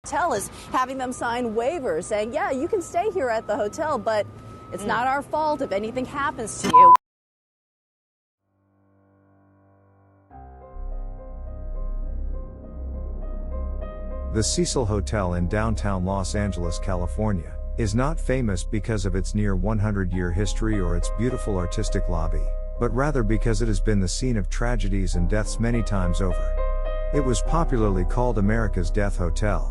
Hotel is having them sign waivers saying, yeah, you can stay here at the hotel, but it's not our fault if anything happens to you. The Cecil Hotel in downtown Los Angeles, California, is not famous because of its near 100-year history or its beautiful artistic lobby, but rather because it has been the scene of tragedies and deaths many times over. It was popularly called America's Death Hotel.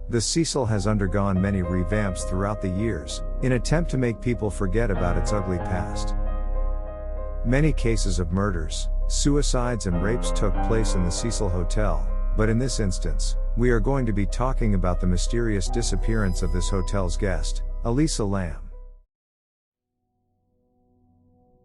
The Cecil has undergone many revamps throughout the years, in an attempt to make people forget about its ugly past. Many cases of murders, suicides and rapes took place in the Cecil Hotel, but in this instance, we are going to be talking about the mysterious disappearance of this hotel's guest, Elisa Lam.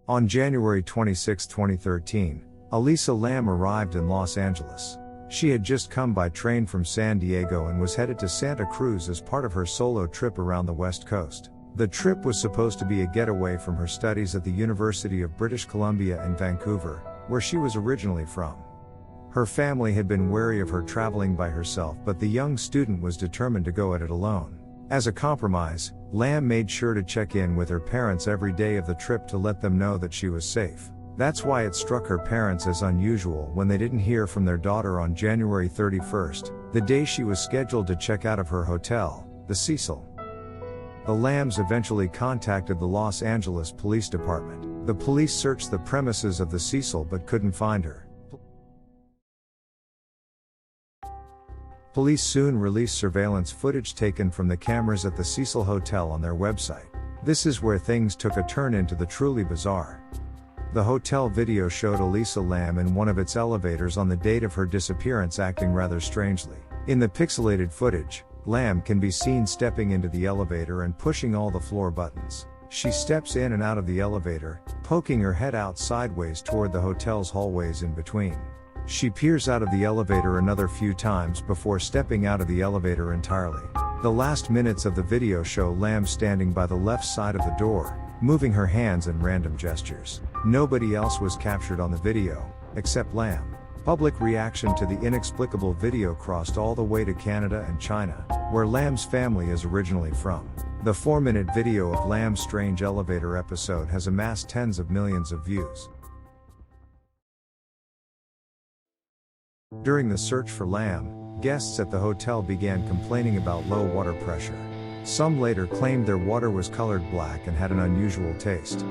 On January 26, 2013, Elisa Lam arrived in Los Angeles. She had just come by train from San Diego and was headed to Santa Cruz as part of her solo trip around the West Coast. The trip was supposed to be a getaway from her studies at the University of British Columbia in Vancouver, where she was originally from. Her family had been wary of her traveling by herself, but the young student was determined to go at it alone. As a compromise, Lam made sure to check in with her parents every day of the trip to let them know that she was safe. That's why it struck her parents as unusual when they didn't hear from their daughter on January 31st, the day she was scheduled to check out of her hotel, the Cecil. The Lams eventually contacted the Los Angeles Police Department. The police searched the premises of the Cecil but couldn't find her. Police soon released surveillance footage taken from the cameras at the Cecil Hotel on their website. This is where things took a turn into the truly bizarre. The hotel video showed Elisa Lam in one of its elevators on the date of her disappearance acting rather strangely. In the pixelated footage, Lam can be seen stepping into the elevator and pushing all the floor buttons. She steps in and out of the elevator, poking her head out sideways toward the hotel's hallways in between. She peers out of the elevator another few times before stepping out of the elevator entirely. The last minutes of the video show Lam standing by the left side of the door, moving her hands in random gestures. Nobody else was captured on the video, except Lam. Public reaction to the inexplicable video crossed all the way to Canada and China, where Lam's family is originally from. The 4-minute video of Lam's strange elevator episode has amassed tens of millions of views. During the search for Lam, guests at the hotel began complaining about low water pressure. Some later claimed their water was colored black and had an unusual taste.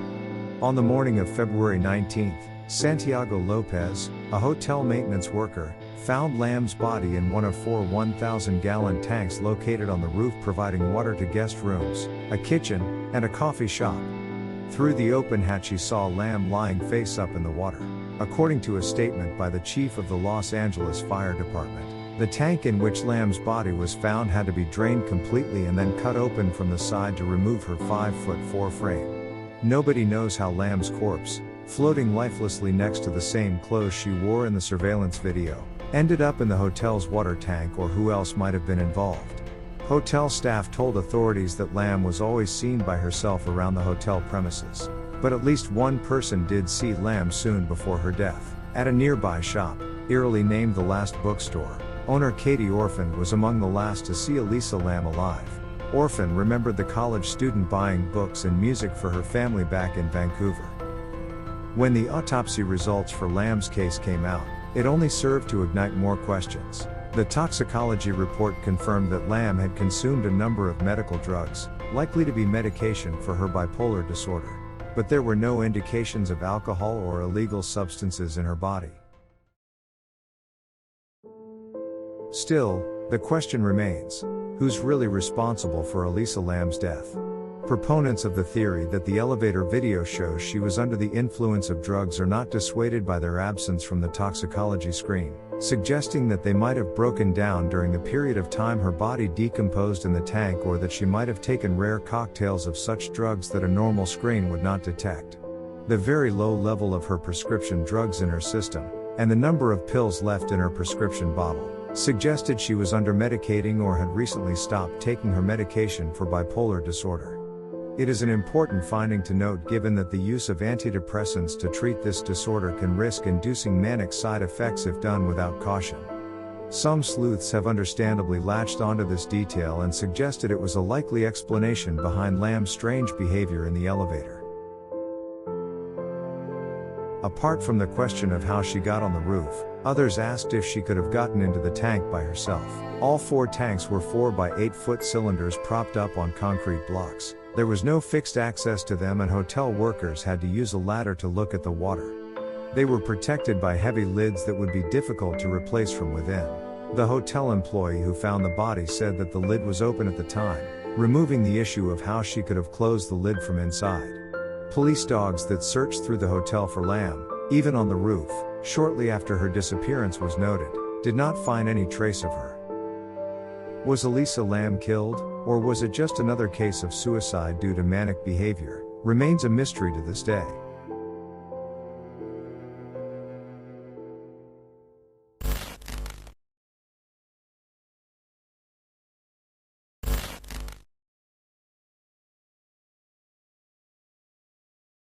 On the morning of February 19, Santiago Lopez, a hotel maintenance worker, found Lam's body in one of 4 1,000-gallon tanks located on the roof providing water to guest rooms, a kitchen, and a coffee shop. Through the open hatch he saw Lam lying face up in the water. According to a statement by the chief of the Los Angeles Fire Department, the tank in which Lam's body was found had to be drained completely and then cut open from the side to remove her 5'4" frame. Nobody knows how Lam's corpse, floating lifelessly next to the same clothes she wore in the surveillance video, ended up in the hotel's water tank or who else might have been involved. Hotel staff told authorities that Lam was always seen by herself around the hotel premises. But at least one person did see Lam soon before her death. At a nearby shop, eerily named The Last Bookstore, owner Katie Orphan was among the last to see Elisa Lam alive. Orphan remembered the college student buying books and music for her family back in Vancouver. When the autopsy results for Lam's case came out, it only served to ignite more questions. The toxicology report confirmed that Lam had consumed a number of medical drugs, likely to be medication for her bipolar disorder. But there were no indications of alcohol or illegal substances in her body. Still, the question remains, who's really responsible for Elisa Lam's death? Proponents of the theory that the elevator video shows she was under the influence of drugs are not dissuaded by their absence from the toxicology screen, suggesting that they might have broken down during the period of time her body decomposed in the tank or that she might have taken rare cocktails of such drugs that a normal screen would not detect. The very low level of her prescription drugs in her system, and the number of pills left in her prescription bottle, suggested she was under medicating or had recently stopped taking her medication for bipolar disorder. It is an important finding to note given that the use of antidepressants to treat this disorder can risk inducing manic side effects if done without caution. Some sleuths have understandably latched onto this detail and suggested it was a likely explanation behind Lamb's strange behavior in the elevator. Apart from the question of how she got on the roof, others asked if she could have gotten into the tank by herself. All 4 tanks were 4 by 8 foot cylinders propped up on concrete blocks. There was no fixed access to them and hotel workers had to use a ladder to look at the water. They were protected by heavy lids that would be difficult to replace from within. The hotel employee who found the body said that the lid was open at the time, removing the issue of how she could have closed the lid from inside. Police dogs that searched through the hotel for Lamb, even on the roof, shortly after her disappearance was noted, did not find any trace of her. Was Elisa Lamb killed, or was it just another case of suicide due to manic behavior? Remains a mystery to this day.